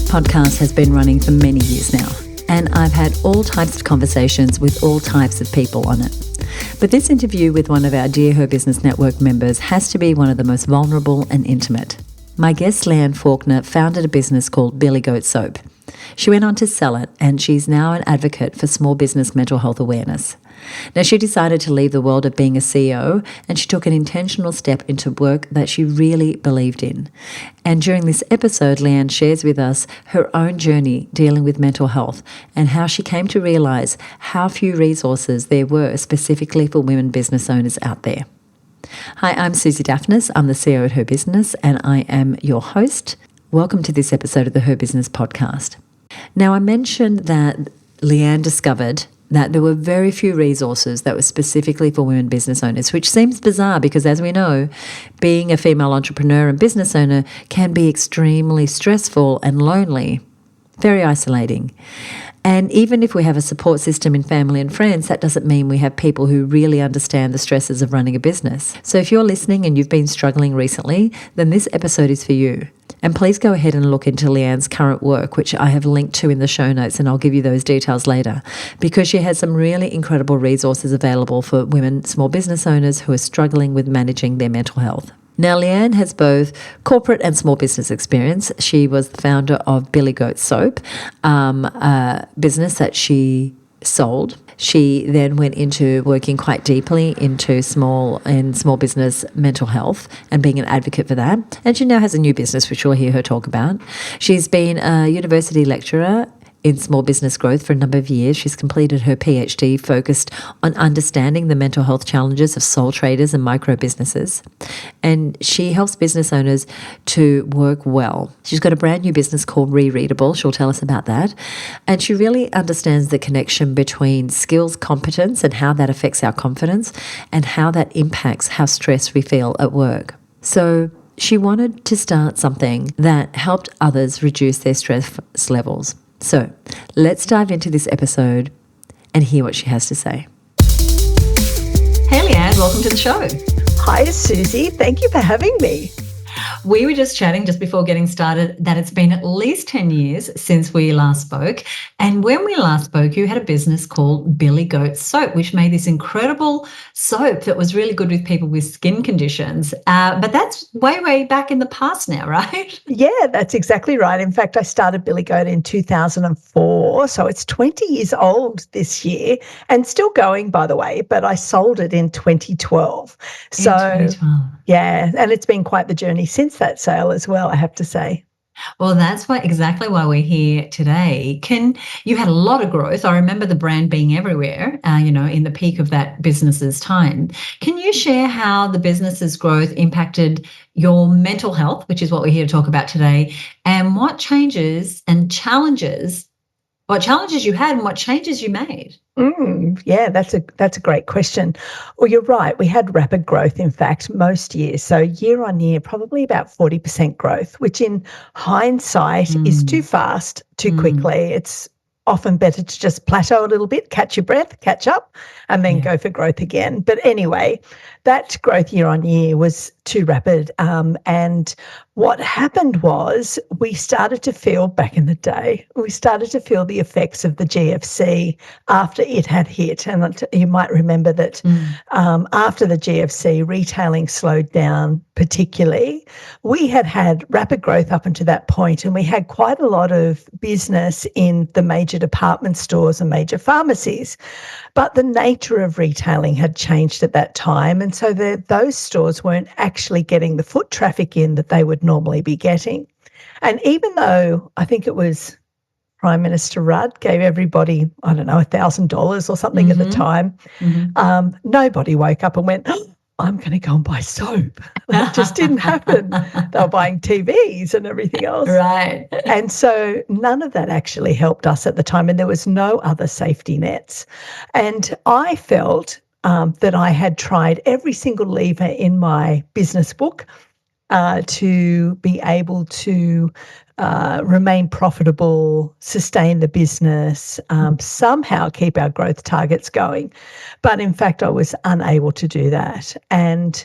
podcast has been running for many years now, and I've had all types of conversations with all types of people on it. But this interview with one of our Dear Her Business Network members has to be one of the most vulnerable and intimate. My guest, Leanne Faulkner, founded a business called Billy Goat Soap. She went on to sell it, and she's now an advocate for small business mental health awareness. Now, she decided to leave the world of being a CEO, and she took an intentional step into work that she really believed in. And during this episode, Leanne shares with us her own journey dealing with mental health and how she came to realize how few resources there were specifically for women business owners out there. Hi, I'm Susie Daphnis. I'm the CEO at Her Business, and I am your host. Welcome to this episode of the Her Business podcast. Now, I mentioned that Leanne discovered that there were very few resources that were specifically for women business owners, which seems bizarre because, as we know, being a female entrepreneur and business owner can be extremely stressful and lonely, very isolating. And even if we have a support system in family and friends, that doesn't mean we have people who really understand the stresses of running a business. So if you're listening and you've been struggling recently, then this episode is for you. And please go ahead and look into Leanne's current work, which I have linked to in the show notes, and I'll give you those details later, because she has some really incredible resources available for women small business owners who are struggling with managing their mental health. Now, Leanne has both corporate and small business experience. She was the founder of Billy Goat Soap, a business that she sold. She then went into working quite deeply into small business mental health and being an advocate for that. And she now has a new business, which we'll hear her talk about. She's been a university lecturer in small business growth for a number of years. She's completed her PhD focused on understanding the mental health challenges of sole traders and micro businesses. And she helps business owners to work well. She's got a brand new business called Rereadable. She'll tell us about that. And she really understands the connection between skills, competence, and how that affects our confidence and how that impacts how stressed we feel at work. So she wanted to start something that helped others reduce their stress levels. So let's dive into this episode and hear what she has to say. Hey, Leanne, welcome to the show. Hi, Susie. Thank you for having me. We were just chatting just before getting started that it's been at least 10 years since we last spoke. And when we last spoke, you had a business called Billy Goat Soap, which made this incredible soap that was really good with people with skin conditions. But that's way, way back in the past now, right? Yeah, that's exactly right. In fact, I started Billy Goat in 2004. So it's 20 years old this year and still going, by the way, but I sold it in 2012. So, in 2012. Yeah, and it's been quite the journey since that sale as well, I have to say. Well, that's exactly why we're here today. You had a lot of growth. I remember the brand being everywhere, in the peak of that business's time. Can you share how the business's growth impacted your mental health, which is what we're here to talk about today, and what challenges you had and what changes you made? Yeah, that's a great question. Well, you're right. We had rapid growth, in fact, most years. So year on year, probably about 40% growth, which in hindsight is too fast, too quickly. It's often better to just plateau a little bit, catch your breath, catch up, and then go for growth again. But anyway, that growth year on year was too rapid. And what happened was we started to feel back in the day, the effects of the GFC after it had hit. And you might remember that after the GFC, retailing slowed down particularly. We had rapid growth up until that point, and we had quite a lot of business in the major department stores and major pharmacies. But the nature of retailing had changed at that time, and so those stores weren't actually getting the foot traffic in that they would normally be getting. And even though I think it was Prime Minister Rudd gave everybody, I don't know, $1,000 or something at the time, nobody woke up and went, "Oh, I'm going to go and buy soap." That just didn't happen. They were buying TVs and everything else. Right. And so none of that actually helped us at the time, and there was no other safety nets. And I felt that I had tried every single lever in my business book to be able to remain profitable, sustain the business, somehow keep our growth targets going. But in fact, I was unable to do that. And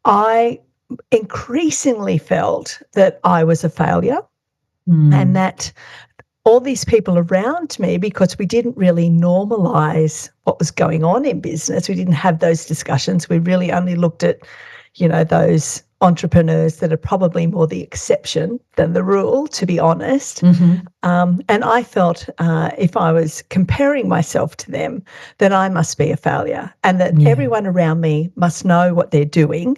I increasingly felt that I was a failure. And that all these people around me, because we didn't really normalize what was going on in business, we didn't have those discussions. We really only looked at, those entrepreneurs that are probably more the exception than the rule, to be honest. And I felt if I was comparing myself to them, then I must be a failure, and that everyone around me must know what they're doing.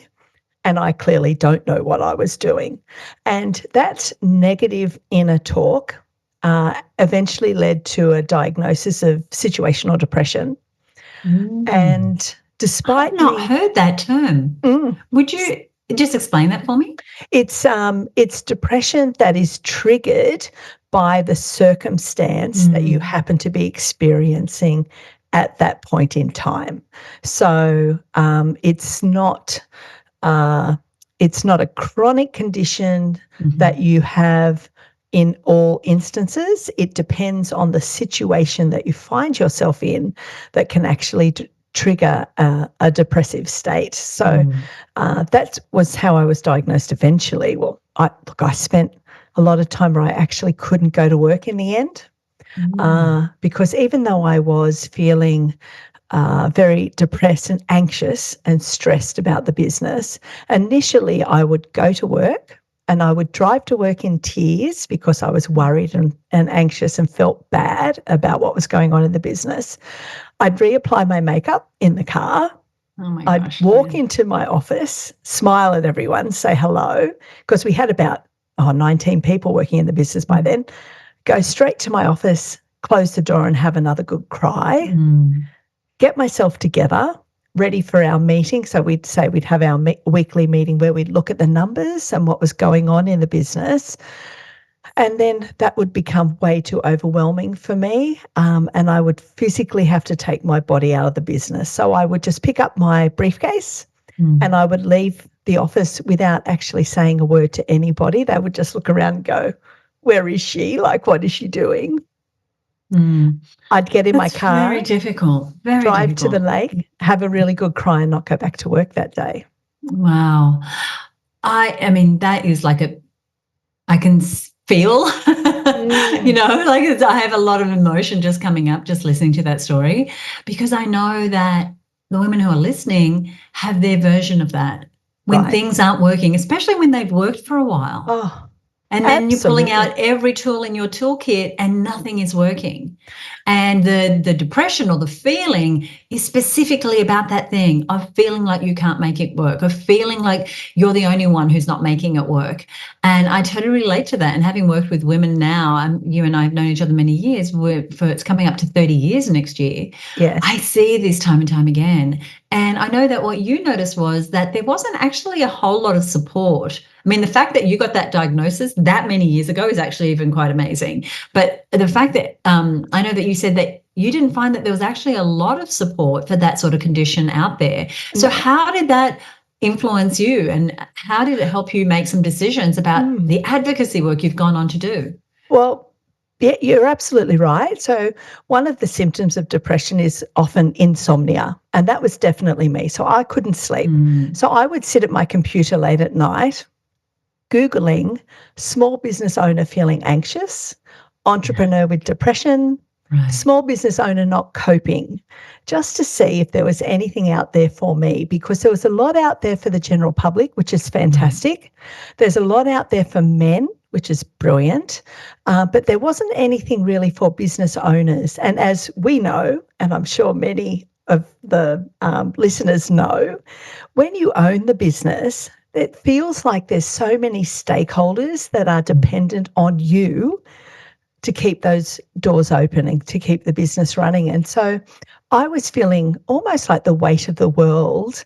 And I clearly don't know what I was doing. And that negative inner talk eventually led to a diagnosis of situational depression. And despite I've not heard that term. Would you just explain that for me? It's depression that is triggered by the circumstance that you happen to be experiencing at that point in time. So it's not a chronic condition that you have in all instances. It depends on the situation that you find yourself in that can actually trigger a depressive state. So that was how I was diagnosed eventually. Well, I spent a lot of time where I actually couldn't go to work in the end because even though I was feeling very depressed and anxious and stressed about the business, initially I would go to work and I would drive to work in tears because I was worried and anxious and felt bad about what was going on in the business. I'd reapply my makeup in the car. Oh my I'd gosh, walk into my office, smile at everyone, say hello, because we had about 19 people working in the business by then, go straight to my office, close the door and have another good cry, get myself together, ready for our meeting. So we'd say we'd have our weekly meeting where we'd look at the numbers and what was going on in the business. And then that would become way too overwhelming for me, and I would physically have to take my body out of the business. So I would just pick up my briefcase and I would leave the office without actually saying a word to anybody. They would just look around and go, "Where is she? Like, what is she doing?" I'd get in my car, very difficult, drive to the lake, have a really good cry and not go back to work that day. Wow. I mean, that is like I can feel, I have a lot of emotion just coming up, just listening to that story, because I know that the women who are listening have their version of that when things aren't working, especially when they've worked for a while. Oh, and then absolutely. You're pulling out every tool in your toolkit and nothing is working. And the depression or the feeling is specifically about that thing of feeling like you can't make it work, of feeling like you're the only one who's not making it work. And I totally relate to that. And having worked with women now, you and I have known each other many years, it's coming up to 30 years next year. Yes. I see this time and time again. And I know that what you noticed was that there wasn't actually a whole lot of support. I mean, the fact that you got that diagnosis that many years ago is actually even quite amazing. But the fact that I know that you said that you didn't find that there was actually a lot of support for that sort of condition out there. So how did that influence you, and how did it help you make some decisions about the advocacy work you've gone on to do? Well, yeah, you're absolutely right. So one of the symptoms of depression is often insomnia, and that was definitely me. So I couldn't sleep. So I would sit at my computer late at night, Googling small business owner feeling anxious, entrepreneur with depression, small business owner not coping, just to see if there was anything out there for me, because there was a lot out there for the general public, which is fantastic. There's a lot out there for men, which is brilliant, but there wasn't anything really for business owners. And as we know, and I'm sure many of the listeners know, when you own the business, it feels like there's so many stakeholders that are dependent on you to keep those doors open and to keep the business running. And so I was feeling almost like the weight of the world,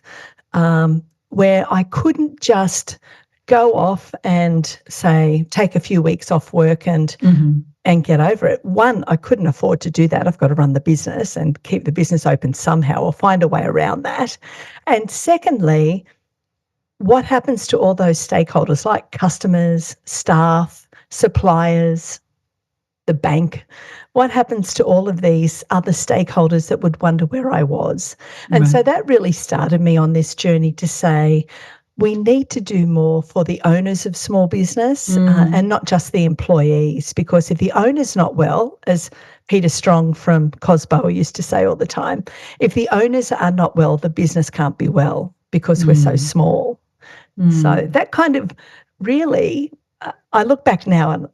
where I couldn't just go off and say, take a few weeks off work and get over it. One, I couldn't afford to do that. I've got to run the business and keep the business open somehow or find a way around that. And secondly, what happens to all those stakeholders like customers, staff, suppliers, the bank? What happens to all of these other stakeholders that would wonder where I was? And so that really started me on this journey to say, we need to do more for the owners of small business and not just the employees, because if the owner's not well, as Peter Strong from Cosbo used to say all the time, if the owners are not well, the business can't be well because we're so small. So that kind of really, I look back now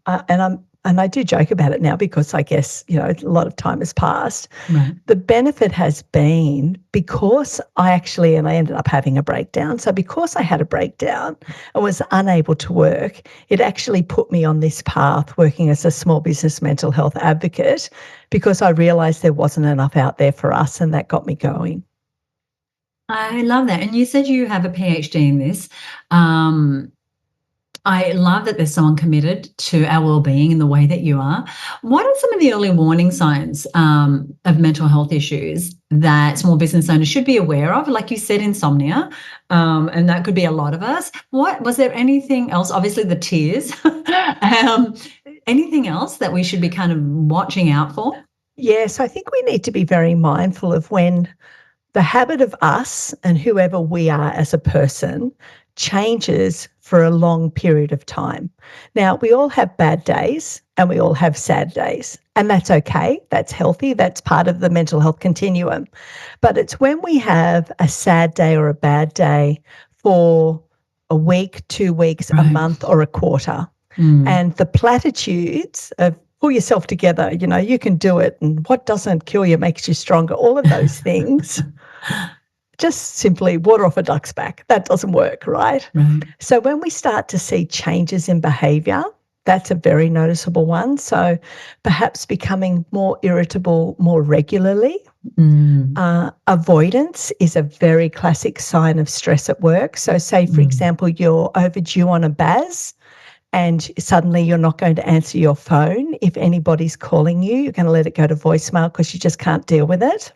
and I do joke about it now because I guess, you know, a lot of time has passed. Right. The benefit has been because I ended up having a breakdown. So because I had a breakdown and was unable to work, it actually put me on this path working as a small business mental health advocate because I realised there wasn't enough out there for us, and that got me going. I love that. And you said you have a PhD in this. I love that there's someone committed to our well-being in the way that you are. What are some of the early warning signs of mental health issues that small business owners should be aware of? Like you said, insomnia, and that could be a lot of us. What was there anything else? Obviously, the tears. Anything else that we should be kind of watching out for? Yes, I think we need to be very mindful of when the habit of us and whoever we are as a person changes for a long period of time. Now, we all have bad days and we all have sad days, and that's okay. That's healthy. That's part of the mental health continuum. But it's when we have a sad day or a bad day for a week, 2 weeks, a month, or a quarter. And the platitudes of pull yourself together, you know, you can do it, and what doesn't kill you makes you stronger, all of those things, just simply water off a duck's back. That doesn't work, right? So when we start to see changes in behaviour, that's a very noticeable one. So perhaps becoming more irritable more regularly. Avoidance is a very classic sign of stress at work. So say, for example, you're overdue on a BAS, and suddenly you're not going to answer your phone. If anybody's calling you, you're going to let it go to voicemail because you just can't deal with it.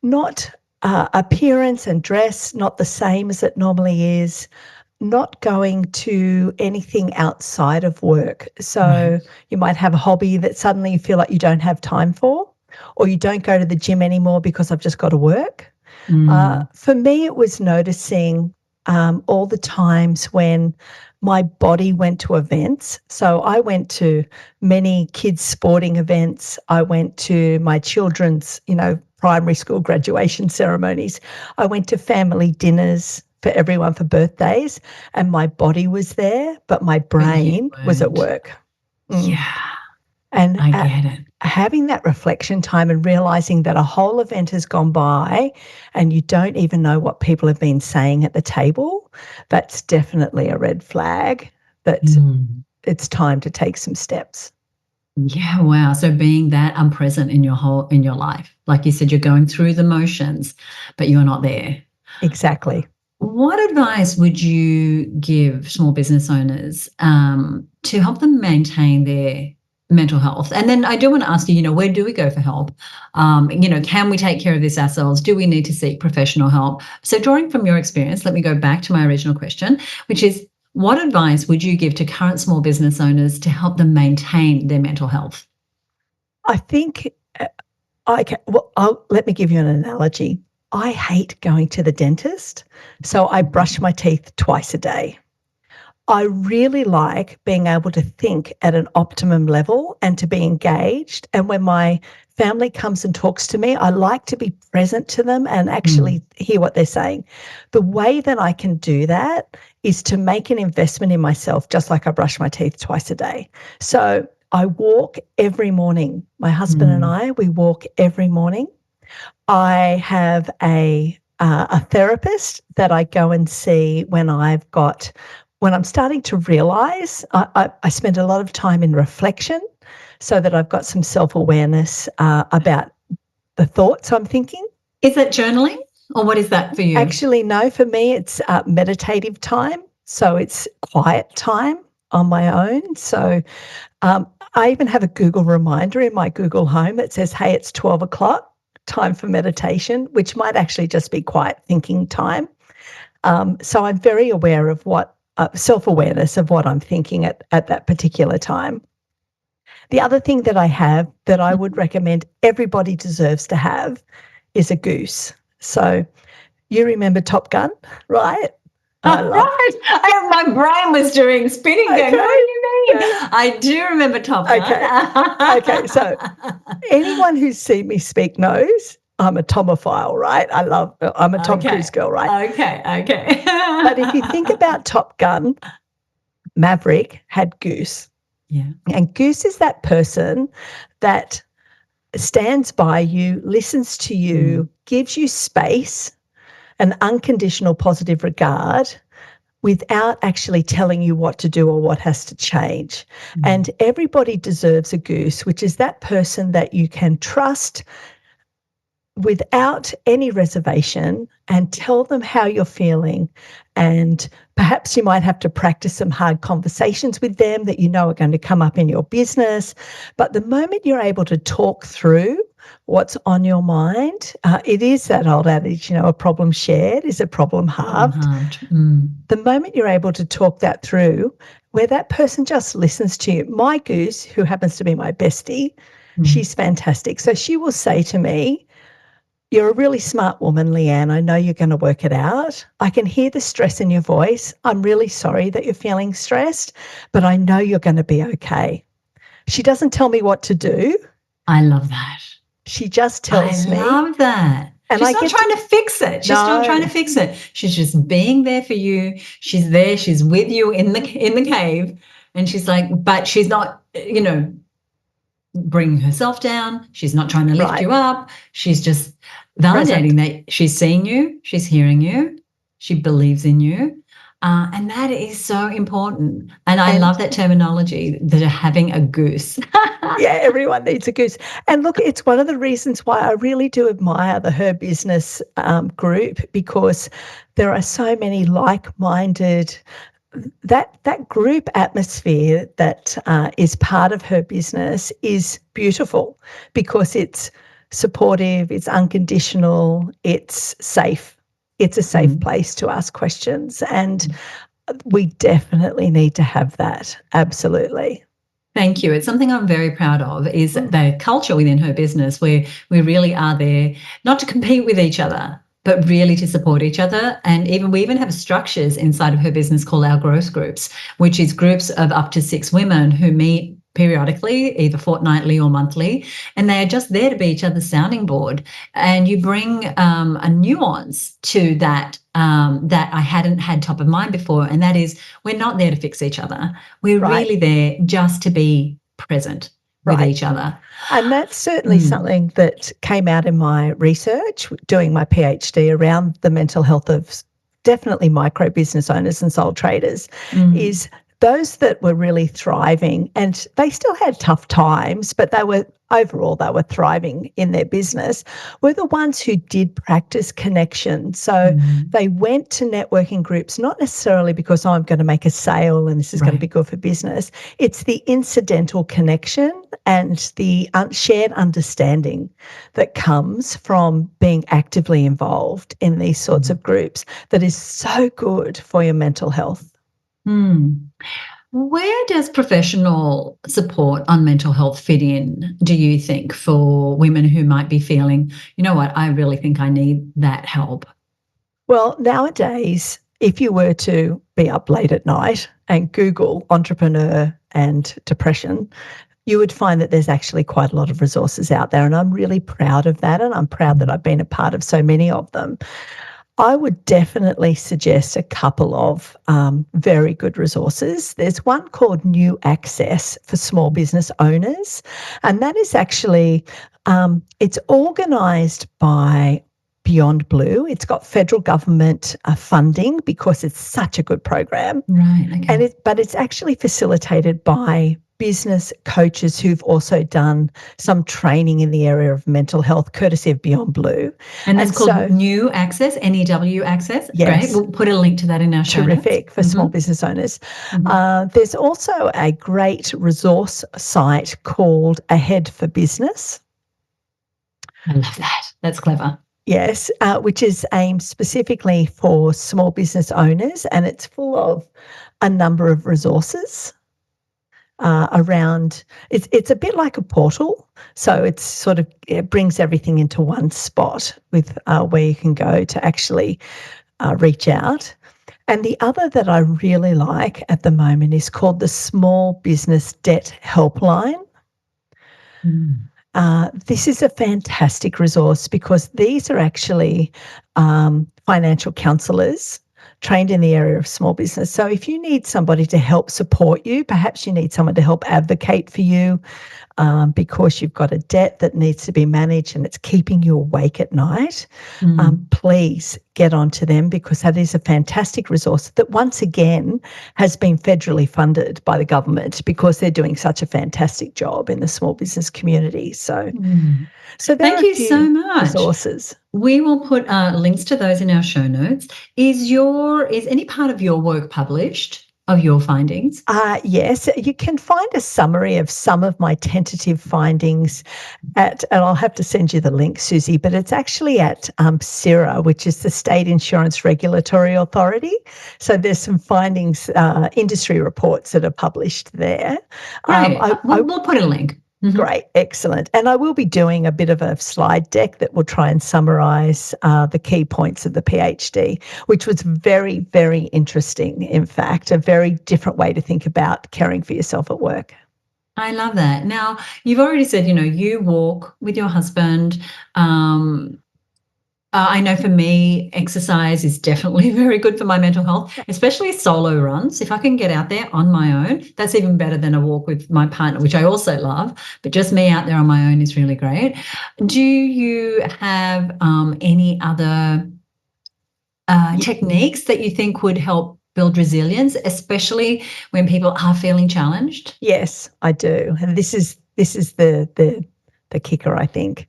Not appearance and dress, not the same as it normally is. Not going to anything outside of work. So you might have a hobby that suddenly you feel like you don't have time for, or you don't go to the gym anymore because I've just got to work. For me, it was noticing all the times when my body went to events. So I went to many kids' sporting events. I went to my children's, you know, primary school graduation ceremonies. I went to family dinners for everyone for birthdays, and my body was there, but my brain was at work. Yeah. And I get it. Having that reflection time and realising that a whole event has gone by and you don't even know what people have been saying at the table, that's definitely a red flag that it's time to take some steps. Yeah, wow. So being that unpresent in your life, like you said, you're going through the motions, but you're not there. Exactly. What advice would you give small business owners to help them maintain their mental health? And then I do want to ask you, you know, where do we go for help? You know, can we take care of this ourselves? Do we need to seek professional help? So drawing from your experience, let me go back to my original question, which is, what advice would you give to current small business owners to help them maintain their mental health? I think let me give you an analogy. I hate going to the dentist, so I brush my teeth twice a day. I really like being able to think at an optimum level and to be engaged. And when my family comes and talks to me, I like to be present to them and actually hear what they're saying. The way that I can do that is to make an investment in myself, just like I brush my teeth twice a day. So I walk every morning. My husband and I, we walk every morning. I have a therapist that I go and see when I'm starting to realise. I spend a lot of time in reflection so that I've got some self-awareness about the thoughts I'm thinking. Is that journaling, or what is that for you? Actually, no, for me it's meditative time. So it's quiet time on my own. So I even have a Google reminder in my Google Home that says, hey, it's 12 o'clock, time for meditation, which might actually just be quiet thinking time. So I'm very aware of what self-awareness of what I'm thinking at that particular time. The other thing that I have that I would recommend everybody deserves to have is a goose. So You remember Top Gun, right? I love. Right. My brain was doing spinning going, what do you mean? Yeah. I do remember Top Gun. Okay. So anyone who's seen me speak knows I'm a Tomophile, right? I'm a Tom Cruise girl, right? Okay. But if you think about Top Gun, Maverick had Goose. Yeah. And Goose is that person that stands by you, listens to you, gives you space, an unconditional positive regard without actually telling you what to do or what has to change. And everybody deserves a Goose, which is that person that you can trust without any reservation and tell them how you're feeling. And perhaps you might have to practice some hard conversations with them that you know are going to come up in your business. But the moment you're able to talk through what's on your mind, it is that old adage, a problem shared is a problem halved. The moment you're able to talk that through, where that person just listens to you. My Goose, who happens to be my bestie, she's fantastic. So she will say to me, "You're a really smart woman, Leanne. I know you're going to work it out. I can hear the stress in your voice. I'm really sorry that you're feeling stressed, but I know you're going to be okay." She doesn't tell me what to do. I love that. She just tells me. I love that. And she's not trying to fix it. She's not trying to fix it. She's just being there for you. She's there. She's with you in the cave. And she's like, but she's not, bringing herself down. She's not trying to lift you up. She's just validating that she's seeing you, she's hearing you, she believes in you. And that is so important. And I love that terminology, that having a Goose. Yeah, everyone needs a Goose. And look, it's one of the reasons why I really do admire the Her Business group, because there are so many like-minded. That group atmosphere that is part of Her Business is beautiful because it's supportive, it's unconditional, it's safe. It's a safe place to ask questions, and we definitely need to have that. Absolutely. Thank you. It's something I'm very proud of, is the culture within Her Business, where we really are there not to compete with each other, but really to support each other. And we even have structures inside of Her Business called our growth groups, which is groups of up to 6 women who meet periodically, either fortnightly or monthly, and they are just there to be each other's sounding board. And you bring a nuance to that that I hadn't had top of mind before, and that is, we're not there to fix each other. We're really there just to be present with each other. And that's certainly something that came out in my research, doing my PhD around the mental health of definitely micro business owners and sole traders, is those that were really thriving, and they still had tough times, but they were thriving in their business, were the ones who did practice connection. So they went to networking groups, not necessarily because I'm going to make a sale and this is going to be good for business. It's the incidental connection and the shared understanding that comes from being actively involved in these sorts of groups that is so good for your mental health. Where does professional support on mental health fit in, do you think, for women who might be feeling, you know what, I really think I need that help? Well, nowadays, if you were to be up late at night and Google entrepreneur and depression, you would find that there's actually quite a lot of resources out there. And I'm really proud of that. And I'm proud that I've been a part of so many of them. I would definitely suggest a couple of very good resources. There's one called New Access for small business owners, and that is actually, it's organised by Beyond Blue. It's got federal government funding because it's such a good program. Right. Okay. But it's actually facilitated by business coaches who've also done some training in the area of mental health, courtesy of Beyond Blue. And that's called New Access, NEW Access. Yes. Great. We'll put a link to that in our show notes. Terrific for small business owners. There's also a great resource site called Ahead for Business. I love that. That's clever. Yes, which is aimed specifically for small business owners, and it's full of a number of resources. around. It's a bit like a portal, so it brings everything into one spot with where you can go to actually reach out. And the other that I really like at the moment is called the Small Business Debt Helpline. This is a fantastic resource because these are actually financial counsellors trained in the area of small business. So if you need somebody to help support you, perhaps you need someone to help advocate for you because you've got a debt that needs to be managed and it's keeping you awake at night, please get onto them because that is a fantastic resource that once again has been federally funded by the government because they're doing such a fantastic job in the small business community. So Thank you so much. Resources. We will put links to those in our show notes. Is any part of your work published of your findings? Yes, you can find a summary of some of my tentative findings and I'll have to send you the link, Susie, but it's actually at CIRA, which is the State Insurance Regulatory Authority. So there's some findings, industry reports that are published there. Great. We'll put a link. Great, excellent. And I will be doing a bit of a slide deck that will try and summarise the key points of the PhD, which was very, very interesting, in fact, a very different way to think about caring for yourself at work. I love that. Now, you've already said, you walk with your husband. I know for me, exercise is definitely very good for my mental health, especially solo runs. If I can get out there on my own, that's even better than a walk with my partner, which I also love, but just me out there on my own is really great. Do you have any other techniques that you think would help build resilience, especially when people are feeling challenged? Yes, I do. And this is the kicker, I think.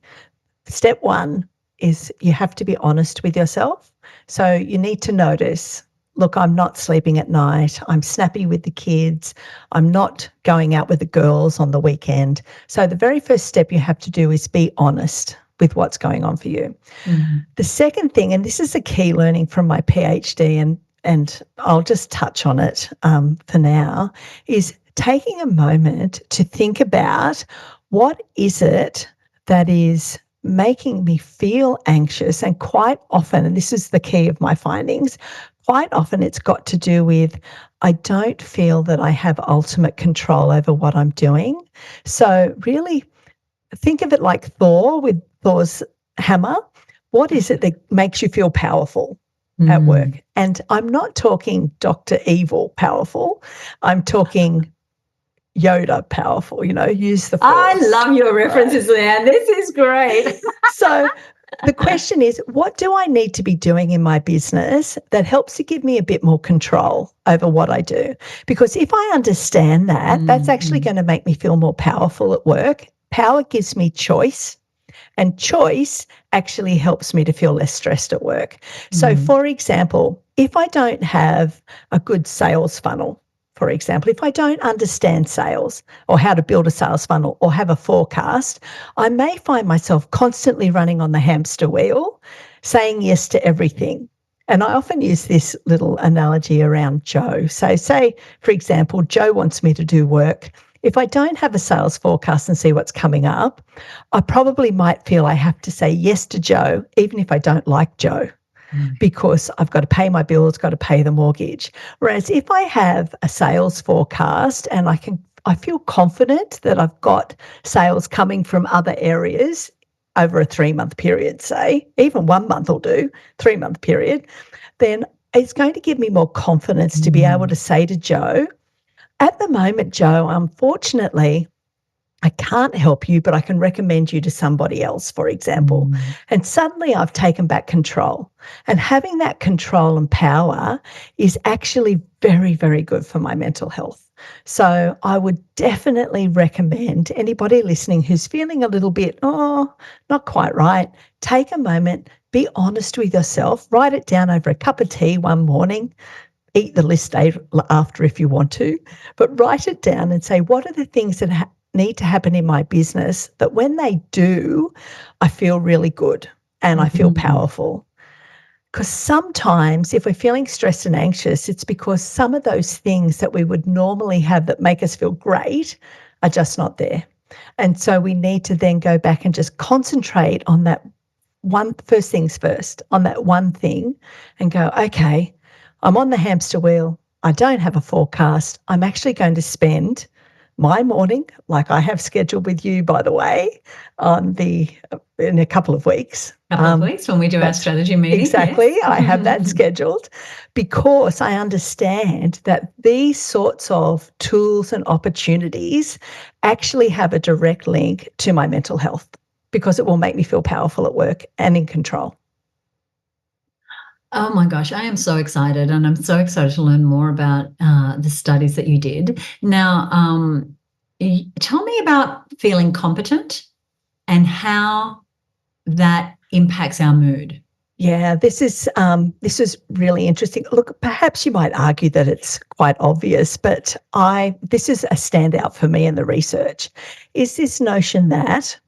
Step one is you have to be honest with yourself. So you need to notice, look, I'm not sleeping at night. I'm snappy with the kids. I'm not going out with the girls on the weekend. So the very first step you have to do is be honest with what's going on for you. The second thing, and this is a key learning from my PhD, and I'll just touch on it for now, is taking a moment to think about what is it that is making me feel anxious. And quite often, and this is the key of my findings, quite often it's got to do with I don't feel that I have ultimate control over what I'm doing. So really think of it like Thor with Thor's hammer. What is it that makes you feel powerful at work? And I'm not talking Dr. Evil powerful. I'm talking Yoda powerful, use the force. I love your references, Leanne. This is great. So the question is, what do I need to be doing in my business that helps to give me a bit more control over what I do? Because if I understand that, that's actually going to make me feel more powerful at work. Power gives me choice, and choice actually helps me to feel less stressed at work. So, for example, if I don't have a good sales funnel, for example, if I don't understand sales or how to build a sales funnel or have a forecast, I may find myself constantly running on the hamster wheel, saying yes to everything. And I often use this little analogy around Joe. So say, for example, Joe wants me to do work. If I don't have a sales forecast and see what's coming up, I probably might feel I have to say yes to Joe, even if I don't like Joe. Because I've got to pay my bills, got to pay the mortgage. Whereas if I have a sales forecast and I feel confident that I've got sales coming from other areas over a 3-month period, say, even 1 month will do, 3-month period, then it's going to give me more confidence to be able to say to Joe, at the moment, Joe, unfortunately, I can't help you, but I can recommend you to somebody else, for example. And suddenly I've taken back control. And having that control and power is actually very, very good for my mental health. So I would definitely recommend anybody listening who's feeling a little bit, not quite right, take a moment, be honest with yourself, write it down over a cup of tea one morning, eat the list after if you want to, but write it down and say, what are the things that need to happen in my business that when they do, I feel really good and I feel powerful. Because sometimes if we're feeling stressed and anxious, it's because some of those things that we would normally have that make us feel great are just not there. And so we need to then go back and just concentrate on that one, first things first, on that one thing and go, okay, I'm on the hamster wheel. I don't have a forecast. I'm actually going to spend my morning, like I have scheduled with you, by the way, in a couple of weeks. Couple of weeks when we do our strategy meeting. Exactly. Yes. I have that scheduled because I understand that these sorts of tools and opportunities actually have a direct link to my mental health because it will make me feel powerful at work and in control. Oh my gosh, I am so excited, and I'm so excited to learn more about the studies that you did. Now, tell me about feeling competent and how that impacts our mood. Yeah, this is really interesting. Look, perhaps you might argue that it's quite obvious, but this is a standout for me in the research. Is this notion that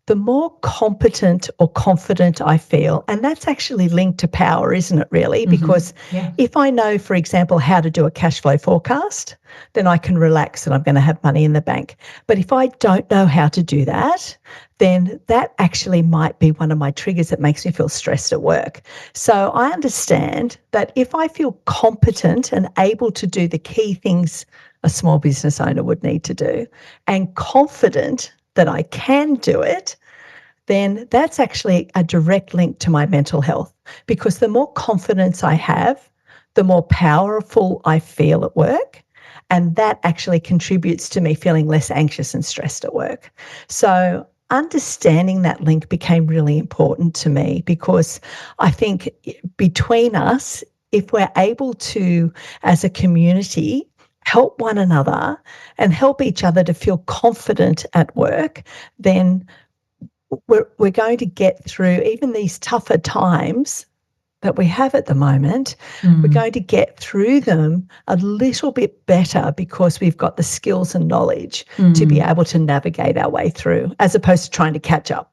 the more competent or confident I feel, and that's actually linked to power, isn't it, really? Because if I know, for example, how to do a cash flow forecast, then I can relax and I'm going to have money in the bank. But if I don't know how to do that, then that actually might be one of my triggers that makes me feel stressed at work. So I understand that if I feel competent and able to do the key things a small business owner would need to do, and confident that I can do it, then that's actually a direct link to my mental health, because the more confidence I have, the more powerful I feel at work. And that actually contributes to me feeling less anxious and stressed at work. So understanding that link became really important to me, because I think between us, if we're able to, as a community, help one another and help each other to feel confident at work, then we're going to get through even these tougher times that we have at the moment. We're going to get through them a little bit better because we've got the skills and knowledge to be able to navigate our way through, as opposed to trying to catch up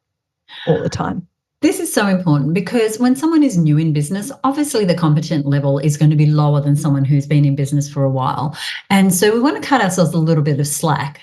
all the time. This is so important because when someone is new in business, obviously the competent level is going to be lower than someone who's been in business for a while. And so we want to cut ourselves a little bit of slack.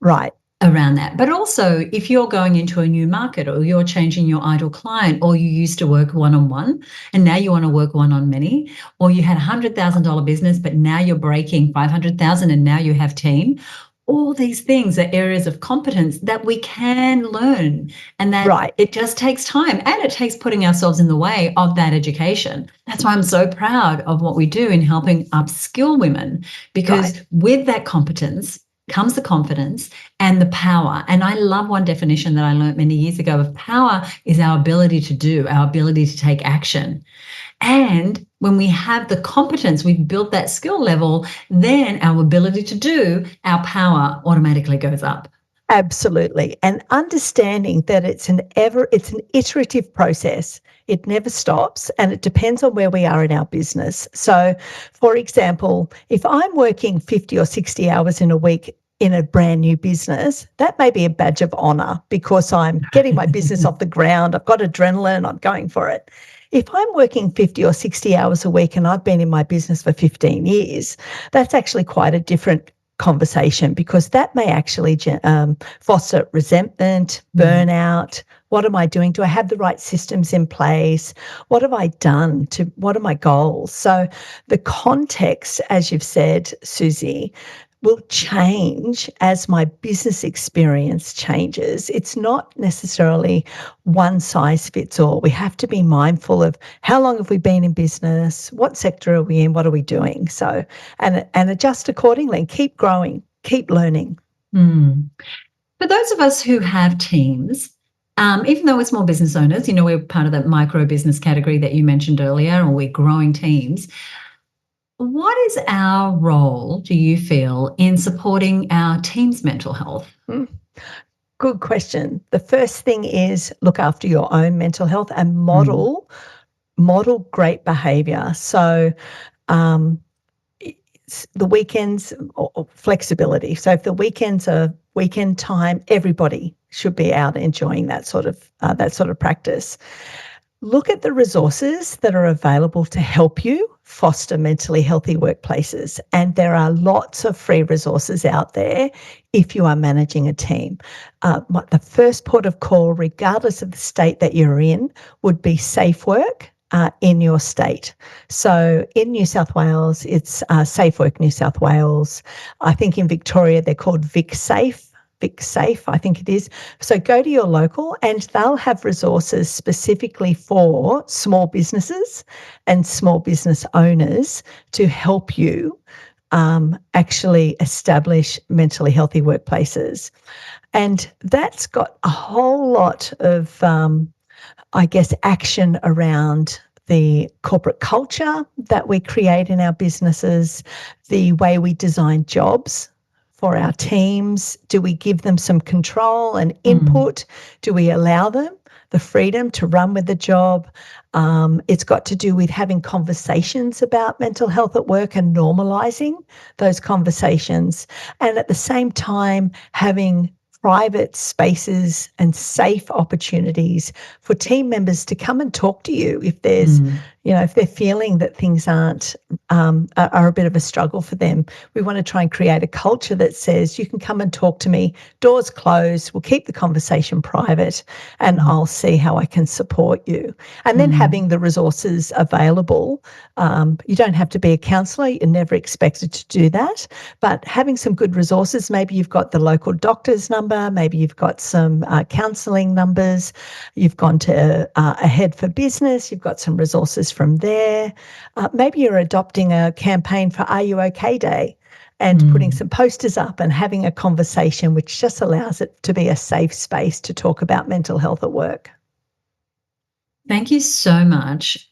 Right. Around that. But also, if you're going into a new market, or you're changing your ideal client, or you used to work one-on-one and now you want to work one-on-many, or you had $100,000 business, but now you're breaking 500,000 and now you have team, all these things are areas of competence that we can learn, and that it just takes time, and it takes putting ourselves in the way of that education. That's why I'm so proud of what we do in helping upskill women, because with that competence comes the confidence and the power. And I love one definition that I learned many years ago of power is our ability to do, our ability to take action. And when we have the competence, we've built that skill level, then our ability to do, our power automatically goes up. Absolutely. And understanding that it's an iterative process. It never stops, and it depends on where we are in our business. So, for example, if I'm working 50 or 60 hours in a week in a brand new business, that may be a badge of honor because I'm getting my business off the ground. I've got adrenaline. I'm going for it. If I'm working 50 or 60 hours a week and I've been in my business for 15 years, that's actually quite a different conversation, because that may actually foster resentment, burnout. What am I doing? Do I have the right systems in place? What have I done? What are my goals? So the context, as you've said, Susie, will change as my business experience changes. It's not necessarily one size fits all. We have to be mindful of how long have we been in business, what sector are we in, what are we doing? So, and adjust accordingly, keep growing, keep learning. For those of us who have teams, even though we're small business owners, we're part of that micro business category that you mentioned earlier, or we're growing teams. What is our role, do you feel, in supporting our team's mental health? Good question. The first thing is look after your own mental health and model great behavior. So the weekends, or flexibility. So if the weekends are weekend time, everybody should be out enjoying that sort of practice. look at the resources that are available to help you foster mentally healthy workplaces. And there are lots of free resources out there if you are managing a team. The first port of call, regardless of the state that you're in, would be Safe Work. In your state. So in New South Wales, it's Safe Work New South Wales. I think in Victoria, they're called VicSafe, I think it is. So go to your local and they'll have resources specifically for small businesses and small business owners to help you actually establish mentally healthy workplaces. And that's got a whole lot of action around the corporate culture that we create in our businesses, the way we design jobs for our teams. Do we give them some control and input? Do we allow them the freedom to run with the job? It's got to do with having conversations about mental health at work and normalizing those conversations. And at the same time, having private spaces and safe opportunities for team members to come and talk to you if there's, if they're feeling that things are a bit of a struggle for them. We want to try and create a culture that says you can come and talk to me, doors closed, we'll keep the conversation private and I'll see how I can support you. And then having the resources available. You don't have to be a counsellor, you're never expected to do that, but having some good resources, maybe you've got the local doctor's number, maybe you've got some counselling numbers, you've gone to Ahead for Business, you've got some resources from there. Maybe you're adopting a campaign for Are You OK Day and putting some posters up and having a conversation which just allows it to be a safe space to talk about mental health at work. Thank you so much.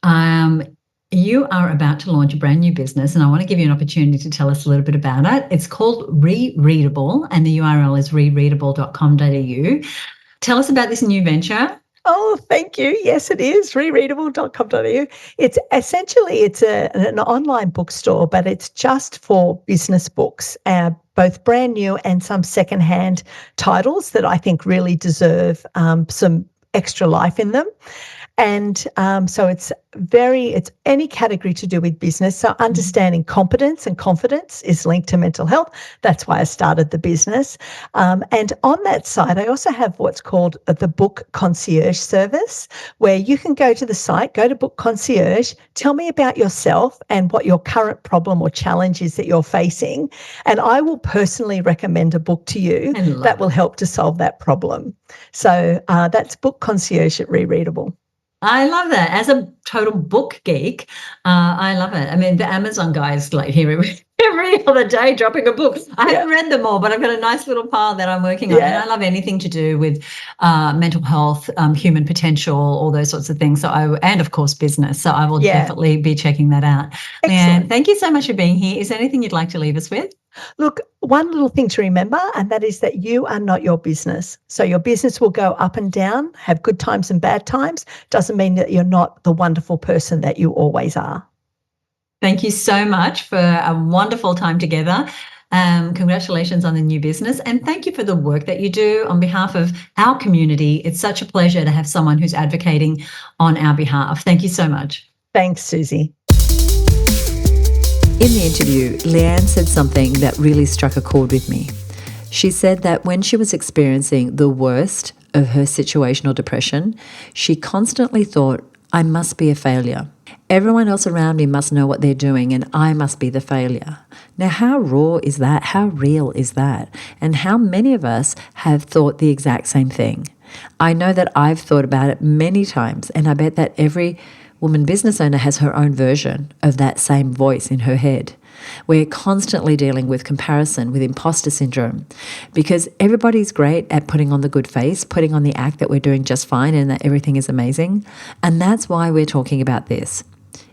You are about to launch a brand new business, and I want to give you an opportunity to tell us a little bit about it. It's called Rereadable, and the URL is rereadable.com.au. Tell us about this new venture. Oh, thank you. Yes, it is, rereadable.com.au. It's essentially, an online bookstore, but it's just for business books, both brand new and some secondhand titles that I think really deserve some extra life in them. And so it's any category to do with business. So understanding competence and confidence is linked to mental health. That's why I started the business. And on that site, I also have what's called the Book Concierge service, where you can go to the site, go to Book Concierge, tell me about yourself and what your current problem or challenge is that you're facing. And I will personally recommend a book to you that will help to solve that problem. So that's Book Concierge at Rereadable. I love that. As a total book geek, I love it. I mean, the Amazon guys here every other day dropping a book. I haven't read them all, but I've got a nice little pile that I'm working on. And I love anything to do with mental health, human potential, all those sorts of things. And of course, business. So I will definitely be checking that out. Excellent. Leanne, thank you so much for being here. Is there anything you'd like to leave us with? Look, one little thing to remember, and that is that you are not your business. So your business will go up and down, have good times and bad times. Doesn't mean that you're not the wonderful person that you always are. Thank you so much for a wonderful time together. Congratulations on the new business, and thank you for the work that you do on behalf of our community. It's such a pleasure to have someone who's advocating on our behalf. Thank you so much. Thanks, Susie. In the interview, Leanne said something that really struck a chord with me. She said that when she was experiencing the worst of her situational depression, she constantly thought, I must be a failure. Everyone else around me must know what they're doing and I must be the failure. Now, how raw is that? How real is that? And how many of us have thought the exact same thing? I know that I've thought about it many times, and I bet that every woman business owner has her own version of that same voice in her head. We're constantly dealing with comparison, with imposter syndrome, because everybody's great at putting on the good face, putting on the act that we're doing just fine and that everything is amazing. And that's why we're talking about this.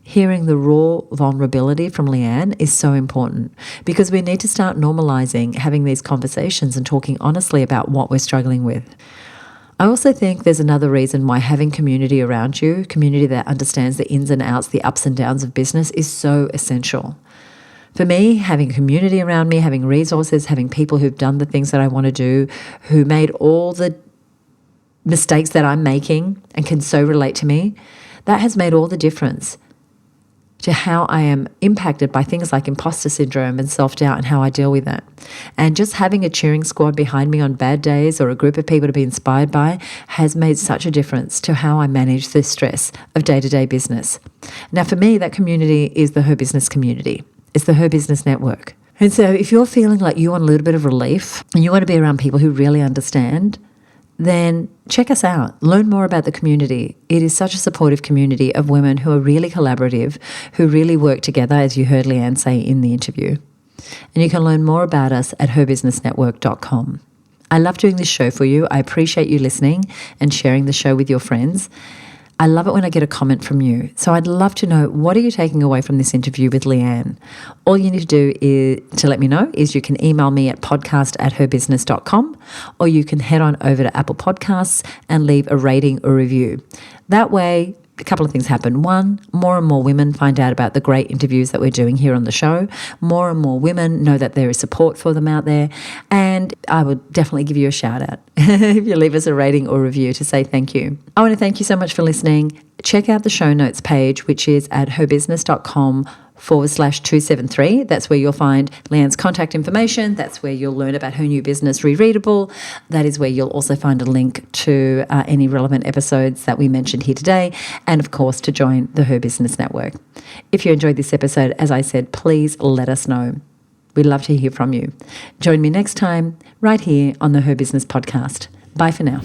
Hearing the raw vulnerability from Leanne is so important, because we need to start normalizing having these conversations and talking honestly about what we're struggling with. I also think there's another reason why having community around you, community that understands the ins and outs, the ups and downs of business, is so essential. For me, having community around me, having resources, having people who've done the things that I want to do, who made all the mistakes that I'm making and can so relate to me, that has made all the difference to how I am impacted by things like imposter syndrome and self-doubt and how I deal with that. And just having a cheering squad behind me on bad days or a group of people to be inspired by has made such a difference to how I manage the stress of day-to-day business. Now, for me, that community is the Her Business community. It's the Her Business Network. And so if you're feeling like you want a little bit of relief and you want to be around people who really understand, then check us out. Learn more about the community. It is such a supportive community of women who are really collaborative, who really work together, as you heard Leanne say in the interview. And you can learn more about us at herbusinessnetwork.com. I love doing this show for you. I appreciate you listening and sharing the show with your friends. I love it when I get a comment from you. So I'd love to know, what are you taking away from this interview with Leanne? All you need to do to let me know is you can email me at podcast@herbusiness.com, or you can head on over to Apple Podcasts and leave a rating or review. That way, a couple of things happen. One, more and more women find out about the great interviews that we're doing here on the show. More and more women know that there is support for them out there. And I would definitely give you a shout out if you leave us a rating or review to say thank you. I want to thank you so much for listening. Check out the show notes page, which is at herbusiness.com/273. That's where you'll find Leanne's contact information. That's where you'll learn about her new business, Rereadable. That is where you'll also find a link to any relevant episodes that we mentioned here today, and of course to join the Her Business Network. If you enjoyed this episode, as I said, please let us know. We'd love to hear from you. Join me next time right here on the Her Business podcast. Bye for now.